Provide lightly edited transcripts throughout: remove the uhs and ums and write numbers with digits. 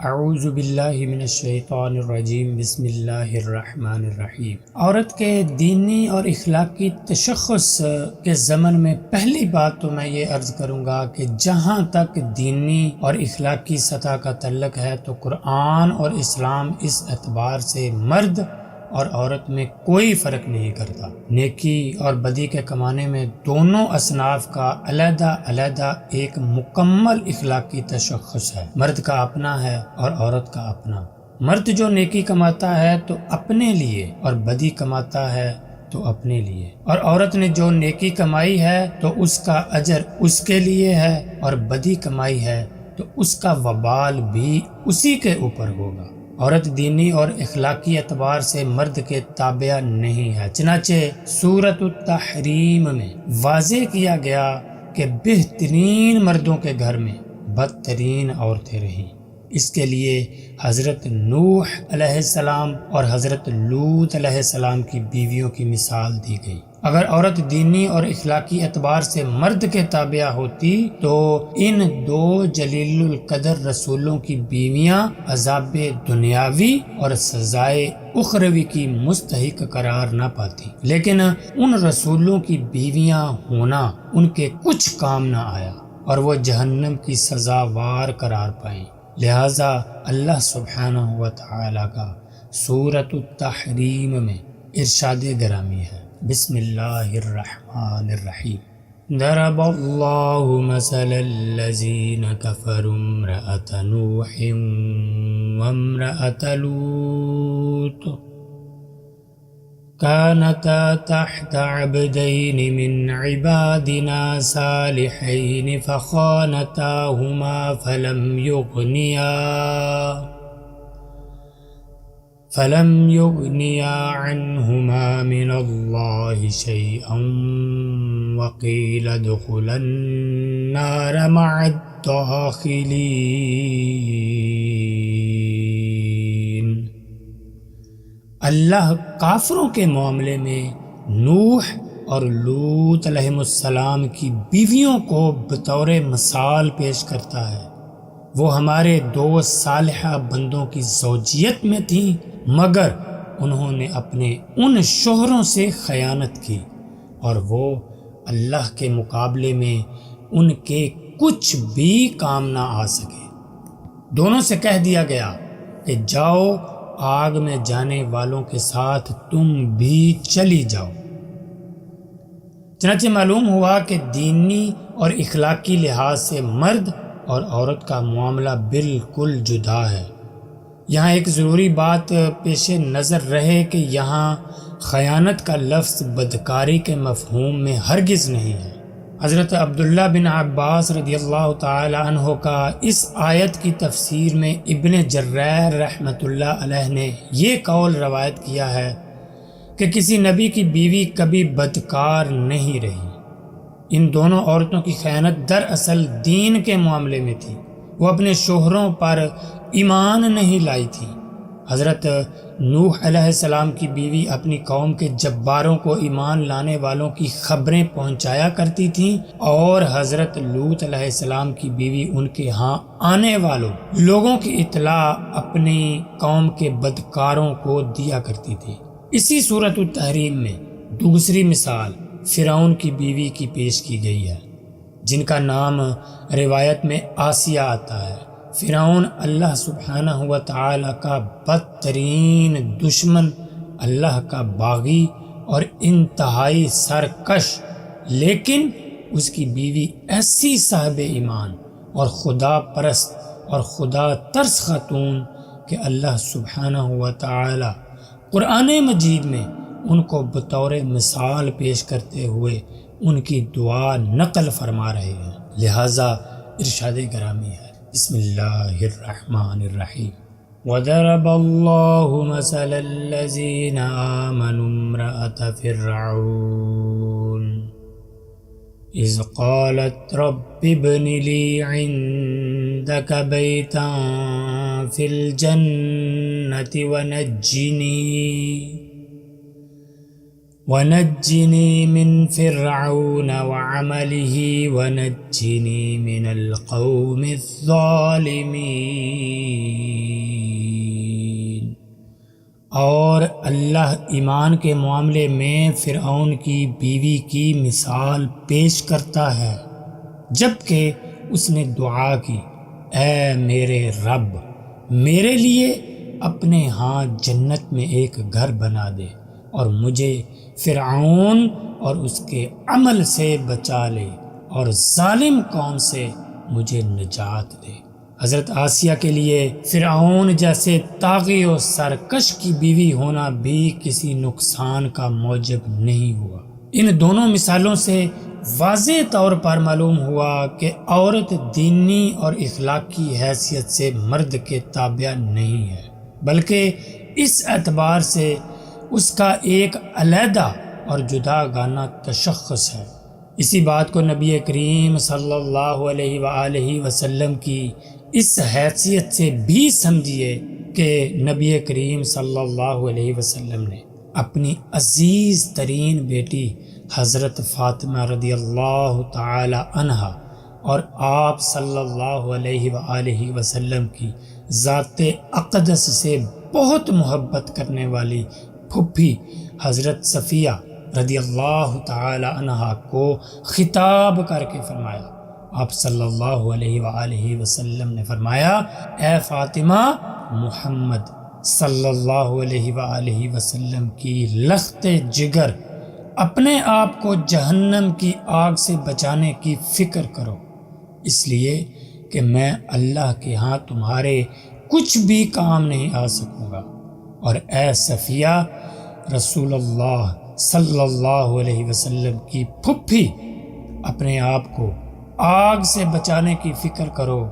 اعوذ باللہ من الشیطان الرجیم بسم اللہ الرحمن الرحیم۔ عورت کے دینی اور اخلاقی تشخص کے ضمن میں پہلی بات تو میں یہ عرض کروں گا کہ جہاں تک دینی اور اخلاقی سطح کا تعلق ہے تو قرآن اور اسلام اس اعتبار سے مرد اور عورت میں کوئی فرق نہیں کرتا۔ نیکی اور بدی کے کمانے میں دونوں اصناف کا علیحدہ علیحدہ ایک مکمل اخلاقی تشخص ہے۔ مرد کا اپنا ہے اور عورت کا اپنا۔ مرد جو نیکی کماتا ہے تو اپنے لیے اور بدی کماتا ہے تو اپنے لیے، اور عورت نے جو نیکی کمائی ہے تو اس کا اجر اس کے لیے ہے، اور بدی کمائی ہے تو اس کا وبال بھی اسی کے اوپر ہوگا۔ عورت دینی اور اخلاقی اعتبار سے مرد کے تابع نہیں ہے، چنانچہ سورۃ التحریم میں واضح کیا گیا کہ بہترین مردوں کے گھر میں بدترین عورتیں رہیں۔ اس کے لیے حضرت نوح علیہ السلام اور حضرت لوط علیہ السلام کی بیویوں کی مثال دی گئی۔ اگر عورت دینی اور اخلاقی اعتبار سے مرد کے تابع ہوتی تو ان دو جلیل القدر رسولوں کی بیویاں عذاب دنیاوی اور سزائے اخروی کی مستحق قرار نہ پاتی، لیکن ان رسولوں کی بیویاں ہونا ان کے کچھ کام نہ آیا اور وہ جہنم کی سزاوار قرار پائیں۔ لہذا اللہ سبحانہ و تعالی کا سورۃ التحریم میں ارشاد گرامی ہے، بسم اللہ الرحمن الرحیم۔ ضرب اللہ مثلا الذین کفروا امرأة نوح وامرأة لوط كانتا تحت عبدين من عبادنا صالحين فخانتاهما فلم يغنيا عنهما من الله شيئا وقيل ادخلا النار مع الداخلين۔ اللہ کافروں کے معاملے میں نوح اور لوط علیہ السلام کی بیویوں کو بطور مثال پیش کرتا ہے۔ وہ ہمارے دو صالحہ بندوں کی زوجیت میں تھیں، مگر انہوں نے اپنے ان شوہروں سے خیانت کی اور وہ اللہ کے مقابلے میں ان کے کچھ بھی کام نہ آ سکے۔ دونوں سے کہہ دیا گیا کہ جاؤ، آگ میں جانے والوں کے ساتھ تم بھی چلی جاؤ۔ چنانچہ معلوم ہوا کہ دینی اور اخلاقی لحاظ سے مرد اور عورت کا معاملہ بالکل جدا ہے۔ یہاں ایک ضروری بات پیش نظر رہے کہ یہاں خیانت کا لفظ بدکاری کے مفہوم میں ہرگز نہیں ہے۔ حضرت عبداللہ بن عباس رضی اللہ تعالی عنہ کا اس آیت کی تفسیر میں ابن جریر رحمۃ اللہ علیہ نے یہ قول روایت کیا ہے کہ کسی نبی کی بیوی کبھی بدکار نہیں رہی۔ ان دونوں عورتوں کی خیانت دراصل دین کے معاملے میں تھی، وہ اپنے شوہروں پر ایمان نہیں لائی تھی۔ حضرت نوح علیہ السلام کی بیوی اپنی قوم کے جباروں کو ایمان لانے والوں کی خبریں پہنچایا کرتی تھیں، اور حضرت لوط علیہ السلام کی بیوی ان کے ہاں آنے والوں لوگوں کی اطلاع اپنی قوم کے بدکاروں کو دیا کرتی تھی۔ اسی سورۃ التحریم میں دوسری مثال فرعون کی بیوی کی پیش کی گئی ہے، جن کا نام روایت میں آسیہ آتا ہے۔ فرعون اللہ سبحانہ و تعالی کا بدترین دشمن، اللہ کا باغی اور انتہائی سرکش، لیکن اس کی بیوی ایسی صاحب ایمان اور خدا پرست اور خدا ترس خاتون کہ اللہ سبحانہ و تعالی قرآن مجید میں ان کو بطور مثال پیش کرتے ہوئے ان کی دعا نقل فرما رہے ہیں۔ لہذا ارشاد گرامی ہے، بسم اللہ الرحمن الرحیم۔ وَضَرَبَ اللَّهُ مَثَلَ الَّذِينَ آمَنُوا امْرَأَتَ فِرْعَوْنَ إِذْ قَالَتْ رَبِّ ابْنِ لِي عِندَكَ بَيْتًا فِي الْجَنَّةِ ونجني من فرعون وعمله ونجني من القوم الظالمين۔ اور اللہ ایمان کے معاملے میں فرعون کی بیوی کی مثال پیش کرتا ہے، جبکہ اس نے دعا کی، اے میرے رب، میرے لیے اپنے ہاں جنت میں ایک گھر بنا دے اور مجھے فرعون اور اس کے عمل سے بچا لے اور ظالم قوم سے مجھے نجات دے۔ حضرت آسیہ کے لیے فرعون جیسے طاغی و سرکش کی بیوی ہونا بھی کسی نقصان کا موجب نہیں ہوا۔ ان دونوں مثالوں سے واضح طور پر معلوم ہوا کہ عورت دینی اور اخلاقی حیثیت سے مرد کے تابع نہیں ہے، بلکہ اس اعتبار سے اس کا ایک علیحدہ اور جدا گانہ تشخص ہے۔ اسی بات کو نبی کریم صلی اللہ علیہ وآلہ وسلم کی اس حیثیت سے بھی سمجھیے کہ نبی کریم صلی اللہ علیہ وسلم نے اپنی عزیز ترین بیٹی حضرت فاطمہ رضی اللہ تعالی عنہا اور آپ صلی اللہ علیہ وآلہ وسلم کی ذات اقدس سے بہت محبت کرنے والی پھپھی حضرت صفیہ رضی اللہ تعالی عنہا کو خطاب کر کے فرمایا۔ آپ صلی اللہ علیہ وآلہ وسلم نے فرمایا، اے فاطمہ، محمد صلی اللہ علیہ وآلہ وسلم کی لخت جگر، اپنے آپ کو جہنم کی آگ سے بچانے کی فکر کرو، اس لیے کہ میں اللہ کے ہاں تمہارے کچھ بھی کام نہیں آ سکوں گا، اور اے صفیہ، رسول اللہ صلی اللہ علیہ وسلم کی پھپھی، اپنے آپ کو آگ سے بچانے کی فکر کرو،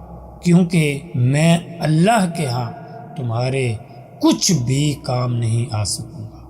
کیونکہ میں اللہ کے ہاں تمہارے کچھ بھی کام نہیں آ سکوں گا۔